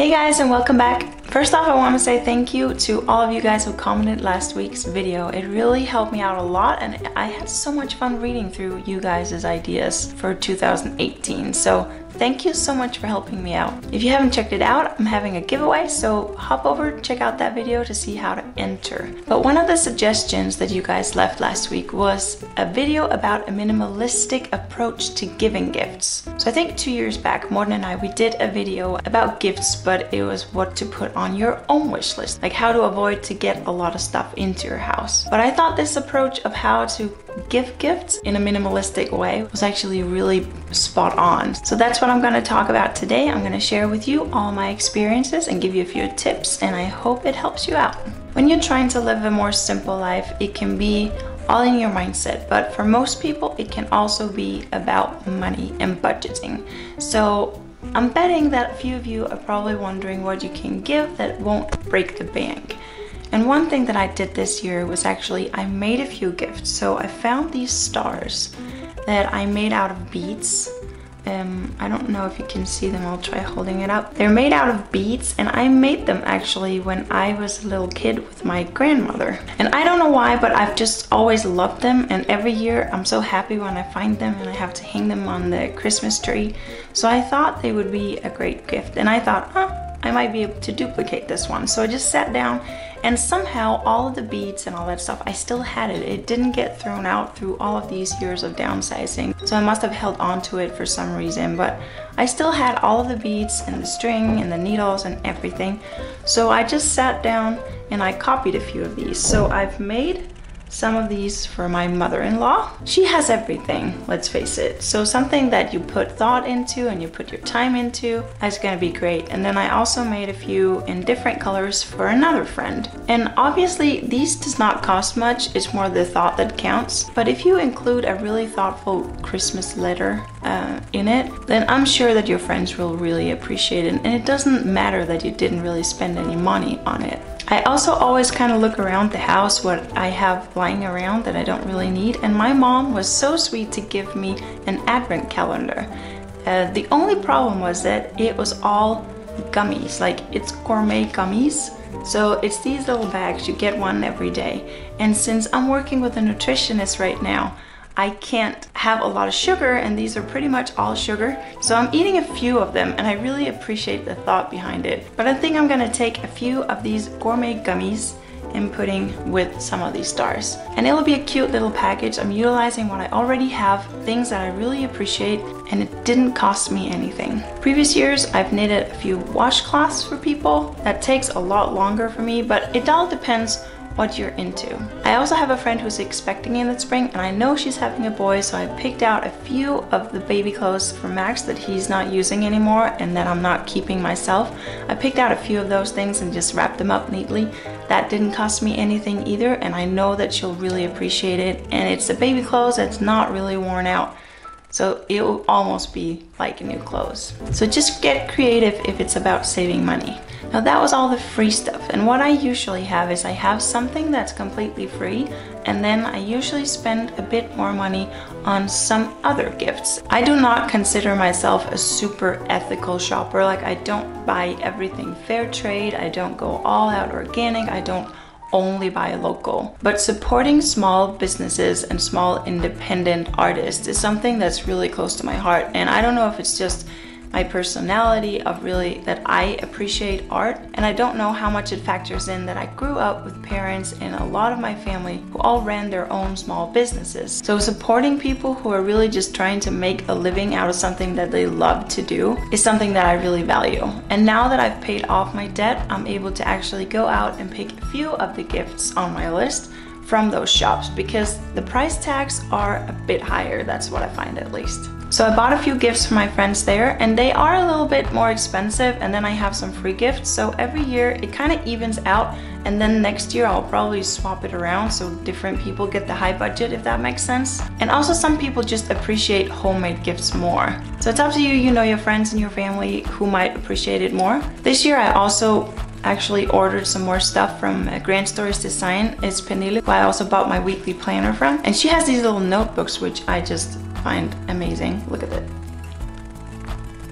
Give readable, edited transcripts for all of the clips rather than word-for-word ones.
Hey guys, and welcome back. First off, I want to say thank you to all of you guys who commented last week's video. It really helped me out a lot, and I had so much fun reading through you guys' ideas for 2018. So thank you so much for helping me out. If you haven't checked it out, I'm having a giveaway, so hop over, check out that video to see how to enter. But one of the suggestions that you guys left last week was a video about a minimalistic approach to giving gifts. So I think 2 years back, Morten and we did a video about gifts, but it was what to put on your own wish list, like how to avoid to get a lot of stuff into your house. But I thought this approach of how to give gifts in a minimalistic way was actually really spot on. So that's what I'm going to talk about today. I'm going to share with you all my experiences and give you a few tips, and I hope it helps you out. When you're trying to live a more simple life, it can be all in your mindset, but for most people it can also be about money and budgeting. So I'm betting that a few of you are probably wondering what you can give that won't break the bank. And one thing that I did this year was actually I made a few gifts. So I found these stars that I made out of beads. I don't know if you can see them, I'll try holding it up. They're made out of beads, and I made them actually when I was a little kid with my grandmother. And I don't know why, but I've just always loved them, and every year I'm so happy when I find them and I have to hang them on the Christmas tree. So I thought they would be a great gift, and I thought, I might be able to duplicate this one. So I just sat down, and somehow all of the beads and all that stuff, I still had it. It didn't get thrown out through all of these years of downsizing. So I must have held on to it for some reason, but I still had all of the beads and the string and the needles and everything. So I just sat down and I copied a few of these. So I've made some of these for my mother-in-law. She has everything, let's face it. So something that you put thought into and you put your time into is gonna be great. And then I also made a few in different colors for another friend. And obviously these does not cost much, it's more the thought that counts. But if you include a really thoughtful Christmas letter in it, then I'm sure that your friends will really appreciate it. And it doesn't matter that you didn't really spend any money on it. I also always kind of look around the house what I have lying around that I don't really need, and my mom was so sweet to give me an advent calendar. The only problem was that it was all gummies, like it's gourmet gummies. So it's these little bags, you get one every day. And since I'm working with a nutritionist right now, I can't have a lot of sugar, and these are pretty much all sugar. So I'm eating a few of them, and I really appreciate the thought behind it. But I think I'm gonna take a few of these gourmet gummies and putting with some of these stars. And it'll be a cute little package. I'm utilizing what I already have, things that I really appreciate, and it didn't cost me anything. Previous years, I've knitted a few washcloths for people. That takes a lot longer for me, but it all depends what you're into. I also have a friend who's expecting in the spring, and I know she's having a boy, so I picked out a few of the baby clothes for Max that he's not using anymore and that I'm not keeping myself. I picked out a few of those things and just wrapped them up neatly. That didn't cost me anything either, and I know that she'll really appreciate it. And it's a baby clothes that's not really worn out, so it will almost be like new clothes. So just get creative if it's about saving money. Now that was all the free stuff, and what I usually have is I have something that's completely free, and then I usually spend a bit more money on some other gifts. I do not consider myself a super ethical shopper. Like, I don't buy everything fair trade, I don't go all out organic, I don't only buy local. But supporting small businesses and small independent artists is something that's really close to my heart. And I don't know if it's just my personality of really that I appreciate art, and I don't know how much it factors in that I grew up with parents and a lot of my family who all ran their own small businesses. So supporting people who are really just trying to make a living out of something that they love to do is something that I really value. And now that I've paid off my debt, I'm able to actually go out and pick a few of the gifts on my list from those shops, because the price tags are a bit higher. That's what I find, at least. So I bought a few gifts for my friends there, and they are a little bit more expensive, and then I have some free gifts. So every year it kind of evens out, and then next year I'll probably swap it around so different people get the high budget, if that makes sense. And also some people just appreciate homemade gifts more. So it's up to you, you know your friends and your family who might appreciate it more. This year I also actually ordered some more stuff from Grand Stories Design. It's Pernille, who I also bought my weekly planner from. And she has these little notebooks, which I just find amazing. Look at it.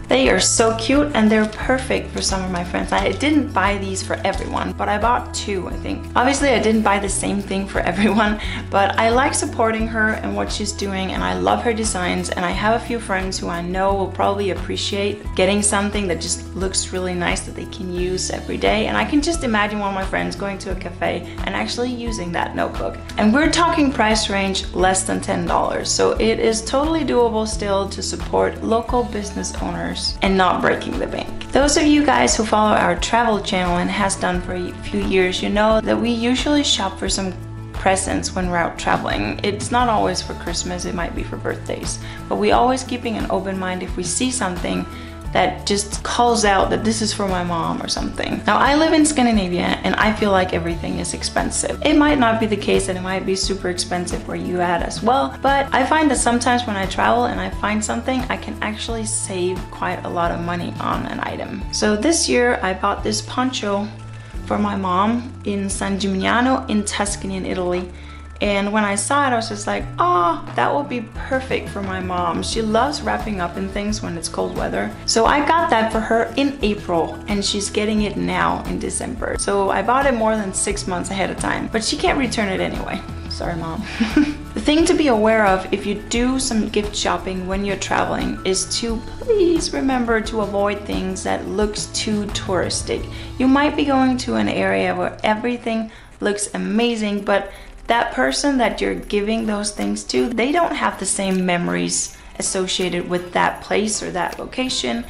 They are so cute and they're perfect for some of my friends. I didn't buy these for everyone, but I bought 2, I think. Obviously, I didn't buy the same thing for everyone, but I like supporting her and what she's doing, and I love her designs, and I have a few friends who I know will probably appreciate getting something that just looks really nice that they can use every day. And I can just imagine one of my friends going to a cafe and actually using that notebook. And we're talking price range less than $10, so it is totally doable still to support local business owners and not breaking the bank. Those of you guys who follow our travel channel and has done for a few years, you know that we usually shop for some presents when we're out traveling. It's not always for Christmas, it might be for birthdays, but we always keeping an open mind if we see something that just calls out that this is for my mom or something. Now, I live in Scandinavia and I feel like everything is expensive. It might not be the case and it might be super expensive where you at as well, but I find that sometimes when I travel and I find something, I can actually save quite a lot of money on an item. So this year I bought this poncho for my mom in San Gimignano in Tuscany in Italy. And when I saw it, I was just like, oh, that will be perfect for my mom. She loves wrapping up in things when it's cold weather. So I got that for her in April and she's getting it now in December. So I bought it more than 6 months ahead of time, but she can't return it anyway. Sorry, Mom. The thing to be aware of if you do some gift shopping when you're traveling is to please remember to avoid things that looks too touristic. You might be going to an area where everything looks amazing, but that person that you're giving those things to, they don't have the same memories associated with that place or that location.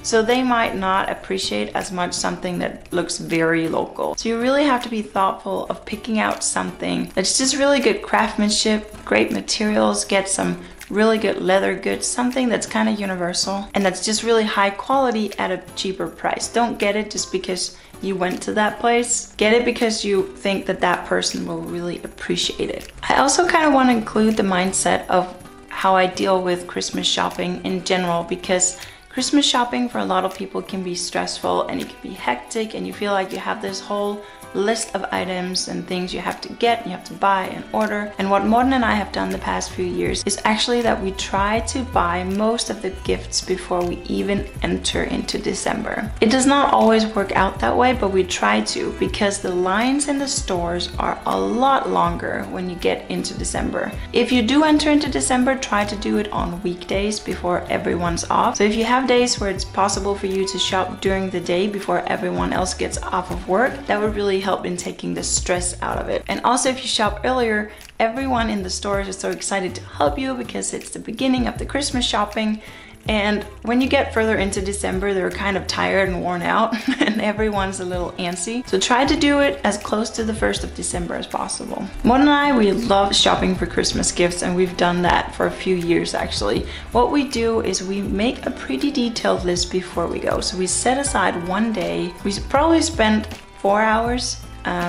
So they might not appreciate as much something that looks very local. So you really have to be thoughtful of picking out something that's just really good craftsmanship, great materials, get some really good leather goods, something that's kind of universal and that's just really high quality at a cheaper price. Don't get it just because you went to that place. Get it because you think that that person will really appreciate it. I also kind of want to include the mindset of how I deal with Christmas shopping in general, because Christmas shopping for a lot of people can be stressful and it can be hectic and you feel like you have this whole list of items and things you have to get, you have to buy and order. And what Morten and I have done the past few years is actually that we try to buy most of the gifts before we even enter into December. It does not always work out that way, but we try to, because the lines in the stores are a lot longer when you get into December. If you do enter into December, try to do it on weekdays before everyone's off. So if you have days where it's possible for you to shop during the day before everyone else gets off of work, that would really help in taking the stress out of it. And also, if you shop earlier, everyone in the stores is so excited to help you because it's the beginning of the Christmas shopping. And when you get further into December, they're kind of tired and worn out and everyone's a little antsy. So try to do it as close to the 1st of December as possible. Morten and I, we love shopping for Christmas gifts, and we've done that for a few years actually. What we do is we make a pretty detailed list before we go. So we set aside one day. We probably spend 4 hours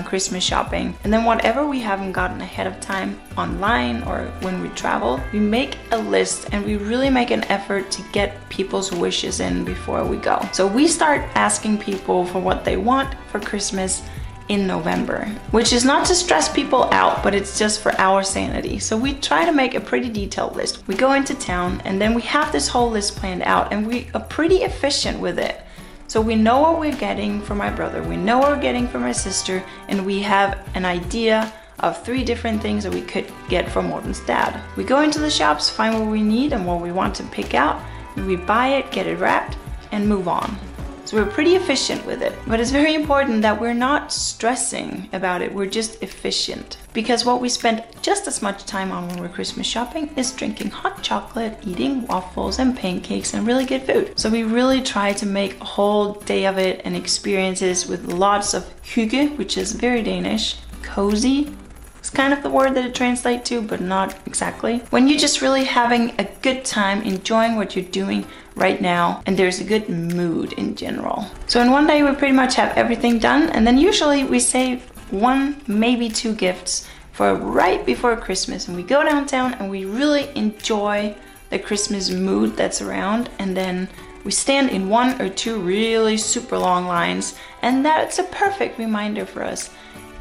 Christmas shopping, and then whatever we haven't gotten ahead of time online or when we travel, we make a list and we really make an effort to get people's wishes in before we go. So we start asking people for what they want for Christmas in November, which is not to stress people out, but it's just for our sanity. So we try to make a pretty detailed list. We go into town and then we have this whole list planned out, and we are pretty efficient with it. So we know what we're getting for my brother, we know what we're getting for my sister, and we have an idea of 3 different things that we could get for Morten's dad. We go into the shops, find what we need and what we want to pick out, and we buy it, get it wrapped, and move on. So we're pretty efficient with it. But it's very important that we're not stressing about it, we're just efficient. Because what we spend just as much time on when we're Christmas shopping is drinking hot chocolate, eating waffles and pancakes and really good food. So we really try to make a whole day of it and experiences with lots of hygge, which is very Danish. Cozy. It's kind of the word that it translates to, but not exactly. When you're just really having a good time, enjoying what you're doing right now, and there's a good mood in general. So in one day we pretty much have everything done, and then usually we save 1, maybe 2 gifts for right before Christmas, and we go downtown and we really enjoy the Christmas mood that's around, and then we stand in 1 or 2 really super long lines, and that's a perfect reminder for us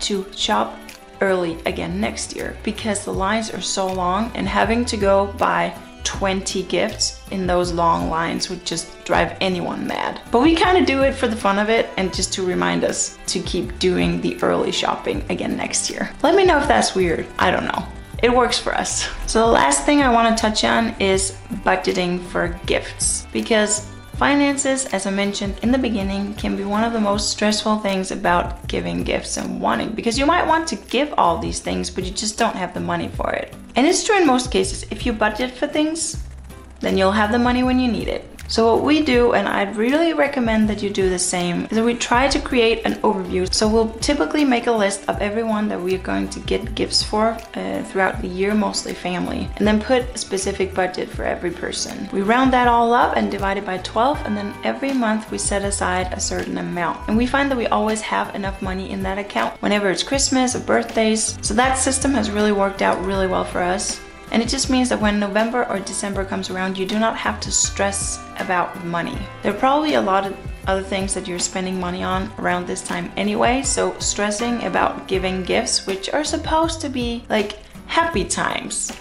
to shop early again next year, because the lines are so long and having to go buy 20 gifts in those long lines would just drive anyone mad. But we kind of do it for the fun of it and just to remind us to keep doing the early shopping again next year. Let me know if that's weird. I don't know. It works for us. So the last thing I want to touch on is budgeting for gifts, because finances, as I mentioned in the beginning, can be one of the most stressful things about giving gifts and wanting, because you might want to give all these things, but you just don't have the money for it. And it's true in most cases. If you budget for things, then you'll have the money when you need it. So what we do, and I'd really recommend that you do the same, is that we try to create an overview. So we'll typically make a list of everyone that we're going to get gifts for throughout the year, mostly family, and then put a specific budget for every person. We round that all up and divide it by 12, and then every month we set aside a certain amount. And we find that we always have enough money in that account whenever it's Christmas or birthdays. So that system has really worked out really well for us. And it just means that when November or December comes around, you do not have to stress about money. There are probably a lot of other things that you're spending money on around this time anyway, so stressing about giving gifts, which are supposed to be like happy times,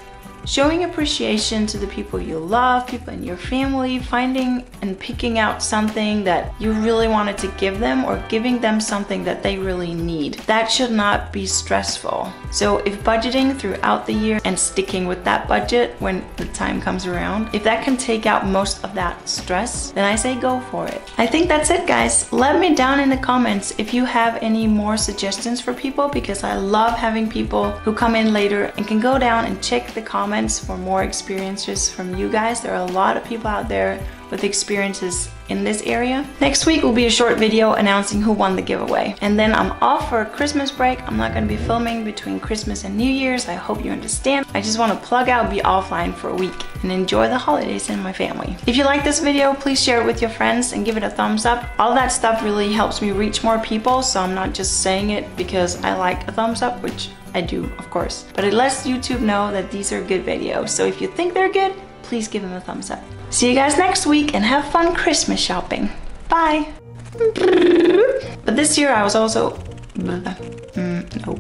showing appreciation to the people you love, people in your family, finding and picking out something that you really wanted to give them, or giving them something that they really need. That should not be stressful. So if budgeting throughout the year and sticking with that budget when the time comes around, if that can take out most of that stress, then I say go for it. I think that's it, guys. Let me down in the comments if you have any more suggestions for people, because I love having people who come in later and can go down and check the comments for more experiences from you guys. There are a lot of people out there with experiences in this area. Next week will be a short video announcing who won the giveaway. And then I'm off for a Christmas break. I'm not going to be filming between Christmas and New Year's. I hope you understand. I just want to plug out, be offline for a week, and enjoy the holidays in my family. If you like this video, please share it with your friends and give it a thumbs up. All that stuff really helps me reach more people, so I'm not just saying it because I like a thumbs up, which I do, of course. But it lets YouTube know that these are good videos. So if you think they're good, please give them a thumbs up. See you guys next week and have fun Christmas shopping. Bye. But this year I was also... Nope.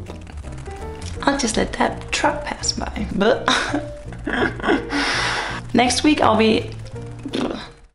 I'll just let that truck pass by. Next week I'll be